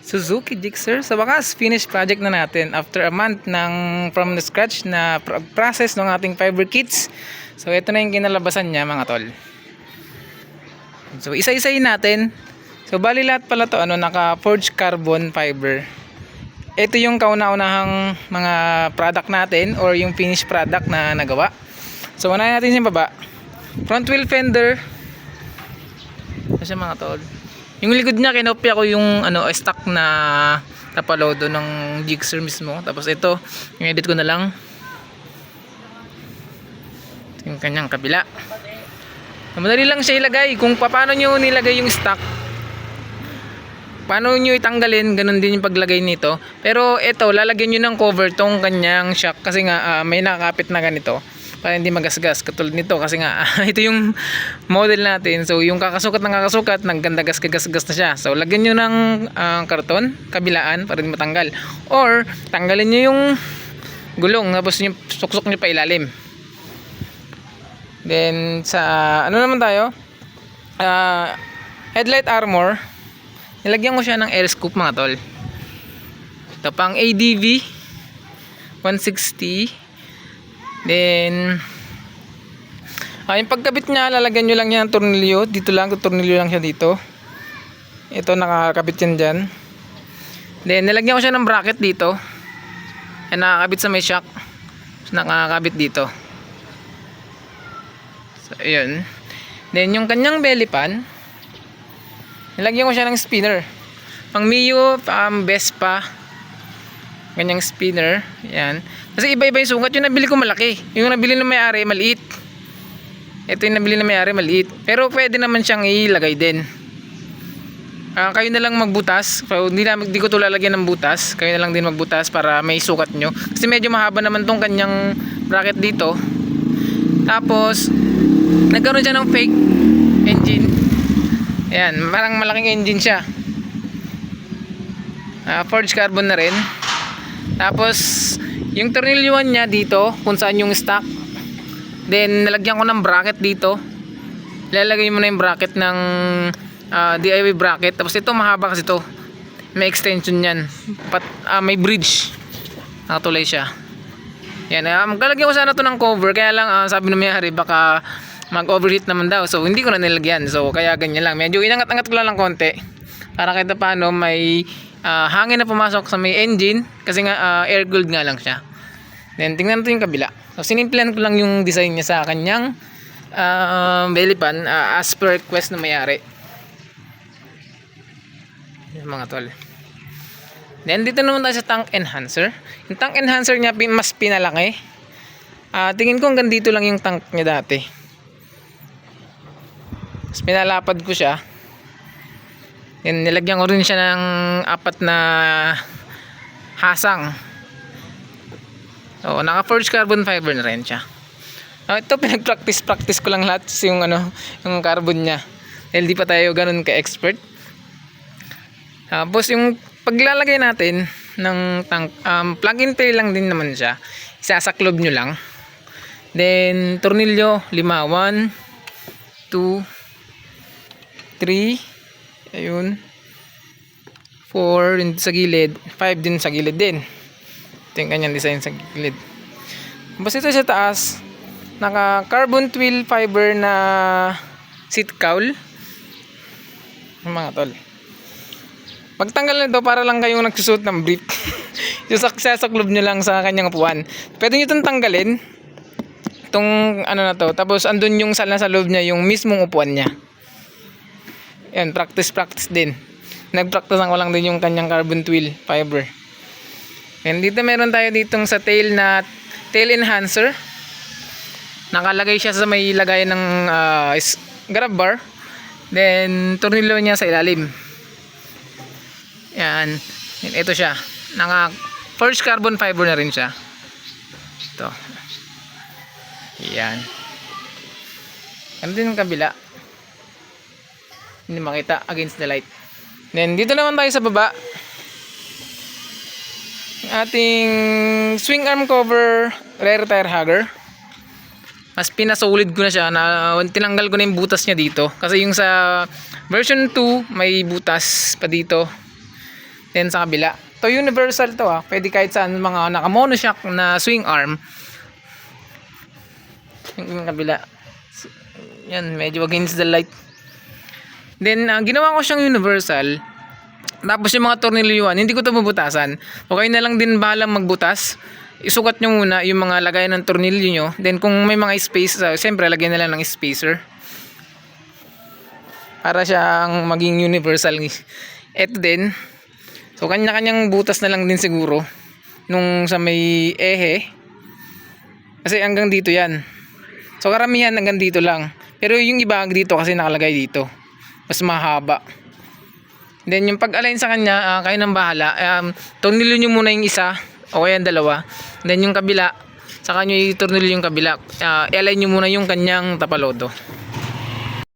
Suzuki Gixxer, sa wakas finish project na natin after a month ng from the scratch na process ng ating fiber kits. So ito na yung kinalabasan niya mga tol. So isa-isayin natin. So bali lahat pala to naka forged carbon fiber. Ito yung kauna-unahang mga product natin or yung finished product na nagawa. So unahin natin yung baba. Front wheel fender. Kasi mga tol, yung likod niya kinopya ko yung stock na tapalodo ng Gixxer mismo. Tapos ito, yung edit ko na lang. Yung kanyang kabila. Madali lang siya ilagay. Kung paano nyo nilagay yung stock, paano nyo itanggalin, ganun din yung paglagay nito. Pero ito, lalagyan nyo ng cover tong kanyang shock. Kasi nga may nakakapit na ganito para hindi magasgas katulad nito kasi nga ito yung model natin. So yung kakasukat ng kakasukat, nagganda gasgas na siya. So lagyan nyo ng karton kabilaan para hindi matanggal, or tanggalin nyo yung gulong tapos yung suksok nyo pa ilalim. Then sa naman tayo, headlight armor, nilagyan ko siya ng air scoop mga tol. Ito pang ADV 160. Then yung pagkabit niya, lalagyan nyo lang yan ng tornilyo. Dito lang, tornilyo lang siya dito. Ito nakakabit yan dyan. Then nilagyan ko siya ng bracket dito. Yan, nakakabit sa may shock. Nakakabit dito. So yun. Then yung kanyang belly pan, nilagyan ko siya ng spinner. Pang Mio, pang Vespa, ganyang spinner. Yan. Kasi iba-iba yung sukat. Yung nabili ko malaki. Yung nabili ng may-ari maliit. Ito yung nabili ng may-ari maliit. Pero pwede naman siyang ilagay din. Kayo na lang magbutas. So, hindi ko ito lalagyan ng butas. Kayo na lang din magbutas para may sukat nyo. Kasi medyo mahaba naman tong kanyang bracket dito. Tapos nagkaroon siya ng fake engine. Ayan. Parang malaking engine siya. Forged carbon na rin. Tapos yung tornilyuan niya dito kung saan yung stock. Then nalagyan ko ng bracket dito. Lalagay mo na yung bracket ng DIY bracket. Tapos ito mahaba kasi ito. May extension yan. May bridge. Nakatuloy siya. Yan. Maglalagyan ko sana to ng cover. Kaya lang sabi ng may-ari baka mag-overheat naman daw. So hindi ko na nilagyan. So kaya ganyan lang. Medyo inangat-angat ko lang konti. Para kahit paano may hangin na pumasok sa may engine. Kasi nga air cooled nga lang siya. Then tingnan natin yung kabila. So sinimplihan ko lang yung design niya sa kanyang belly pan as per request na may-ari. Yung mga tol. Then dito naman tayo sa tank enhancer. Yung tank enhancer niya mas pinalaki. Tingin ko hanggang dito lang yung tank niya dati. Tapos pinalapad ko siya. Then nilagyan ko rin siya ng 4 na hasang. So naka forged carbon fiber na rin siya. Ito pinag-practice ko lang lahat yung yung carbon niya. Dahil di pa tayo ganun ka-expert. Tapos yung paglalagay natin ng tank, plug and play lang din naman siya. Isasaklob nyo lang. Then tornilyo 5, 1, 2, 3, ayun, 4 din sa gilid, 5 din sa gilid din. Ito yung kanyang design sa gilid. Basta ito sa taas, naka carbon twill fiber na seat cowl. Mga tol, pagtanggal nito para lang kayong nagsusuot ng brief. Sasaklob nyo lang sa kanyang upuan. Pwede nyo itong tanggalin itong na to. Tapos andun yung nasa loob niya, yung mismong upuan niya. Yan, practice din. Nagpractice ko lang din yung kanyang carbon twill fiber. And dito meron tayo ditong sa tail na tail enhancer. Nakalagay siya sa may lagay ng grab bar. Then tornilyo niya sa ilalim. Yan. Ito siya. Naka forged carbon fiber na rin siya. Ito. Yan. Ano din yung kabila. Hindi makita against the light. Then dito naman tayo sa baba. Ating swing arm cover rear tire hugger. Mas pinasolid ko na siya. Tinanggal ko na yung butas niya dito. Kasi yung sa version 2 may butas pa dito. Then sa kabila. To universal to pwede kahit saan mga naka monoshock na swing arm. Yung kabila. Yan, medyo against the light. Then ginawa ko siyang universal. Tapos yung mga tornilyuan, hindi ko to bubutasan. Okay na lang din balang magbutas. Isukat nyo muna yung mga lagayan ng tornilyo nyo. Then kung may mga space, siyempre lagyan na lang ng spacer. Para siyang maging universal. Ito din. So kanya-kanyang butas na lang din siguro. Nung sa may ehe. Kasi hanggang dito yan. So karamihan hanggang dito lang. Pero yung iba dito kasi nakalagay dito. Mas mahaba. Then yung pag-align sa kanya, kayo nang bahala. Tornilyo nyo muna yung isa o kaya dalawa. Then yung kabila, saka nyo i-tornilyo yung kabila. I-align nyo muna yung kanyang tapalodo.